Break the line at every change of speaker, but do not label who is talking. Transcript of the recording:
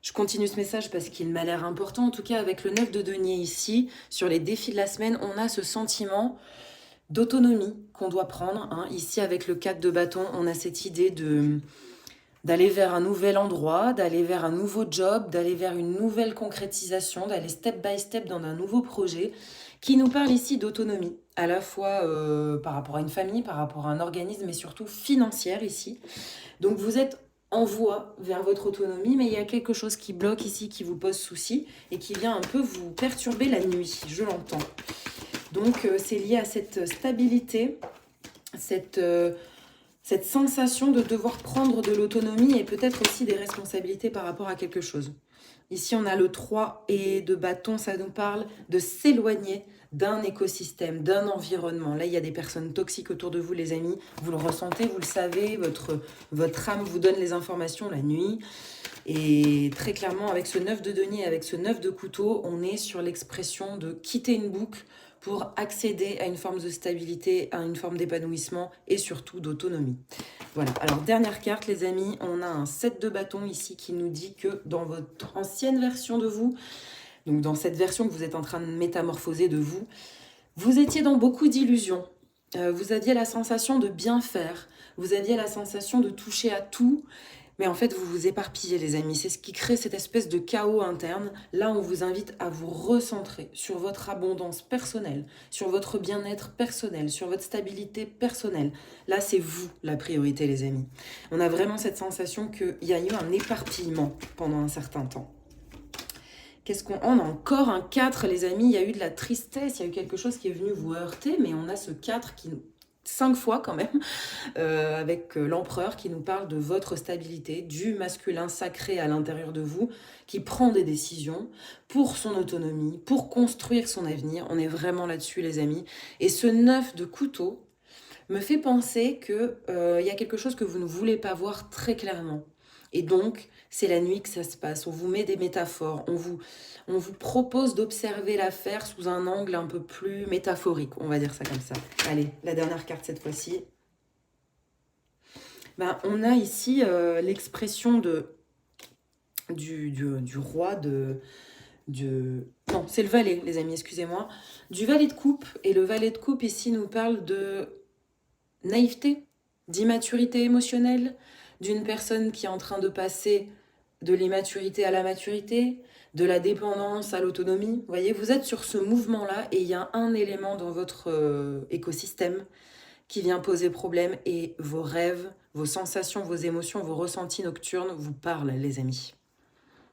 Je continue ce message parce qu'il m'a l'air important. En tout cas, avec le 9 de denier ici, sur les défis de la semaine, on a ce sentiment d'autonomie qu'on doit prendre, hein. Ici, avec le 4 de bâton, on a cette idée d'aller vers un nouvel endroit, d'aller vers un nouveau job, d'aller vers une nouvelle concrétisation, d'aller step by step dans un nouveau projet qui nous parle ici d'autonomie, à la fois par rapport à une famille, par rapport à un organisme, mais surtout financière ici. Donc vous êtes en voie vers votre autonomie, mais il y a quelque chose qui bloque ici, qui vous pose souci et qui vient un peu vous perturber la nuit, je l'entends. Donc c'est lié à cette stabilité, cette sensation de devoir prendre de l'autonomie et peut-être aussi des responsabilités par rapport à quelque chose. Ici, on a le 3 et de bâton, ça nous parle de s'éloigner d'un écosystème, d'un environnement. Là, il y a des personnes toxiques autour de vous, les amis. Vous le ressentez, vous le savez, votre âme vous donne les informations la nuit. Et très clairement, avec ce 9 de denier, avec ce 9 de couteau, on est sur l'expression de quitter une boucle pour accéder à une forme de stabilité, à une forme d'épanouissement et surtout d'autonomie. Voilà, alors dernière carte les amis, on a un 7 de bâton ici qui nous dit que dans votre ancienne version de vous, donc dans cette version que vous êtes en train de métamorphoser de vous, vous étiez dans beaucoup d'illusions. Vous aviez la sensation de bien faire, vous aviez la sensation de toucher à tout, mais en fait, vous vous éparpillez, les amis. C'est ce qui crée cette espèce de chaos interne. Là, on vous invite à vous recentrer sur votre abondance personnelle, sur votre bien-être personnel, sur votre stabilité personnelle. Là, c'est vous la priorité, les amis. On a vraiment cette sensation qu'il y a eu un éparpillement pendant un certain temps. Qu'est-ce qu'on... On a encore un 4, les amis. Il y a eu de la tristesse, il y a eu quelque chose qui est venu vous heurter, mais on a ce 4 qui... 5 fois quand même, avec l'empereur qui nous parle de votre stabilité, du masculin sacré à l'intérieur de vous, qui prend des décisions pour son autonomie, pour construire son avenir. On est vraiment là-dessus, les amis. Et ce 9 de couteau me fait penser qu'il y a quelque chose que vous ne voulez pas voir très clairement. Et donc, c'est la nuit que ça se passe. On vous met des métaphores, on vous propose d'observer l'affaire sous un angle un peu plus métaphorique, on va dire ça comme ça. Allez, la dernière carte cette fois-ci. Ben, on a ici l'expression du roi Non, c'est le valet, les amis, excusez-moi. Du valet de coupe. Et le valet de coupe, ici, nous parle de naïveté, d'immaturité émotionnelle, d'une personne qui est en train de passer de l'immaturité à la maturité, de la dépendance à l'autonomie. Vous voyez, vous êtes sur ce mouvement-là et il y a un élément dans votre écosystème qui vient poser problème et vos rêves, vos sensations, vos émotions, vos ressentis nocturnes vous parlent, les amis.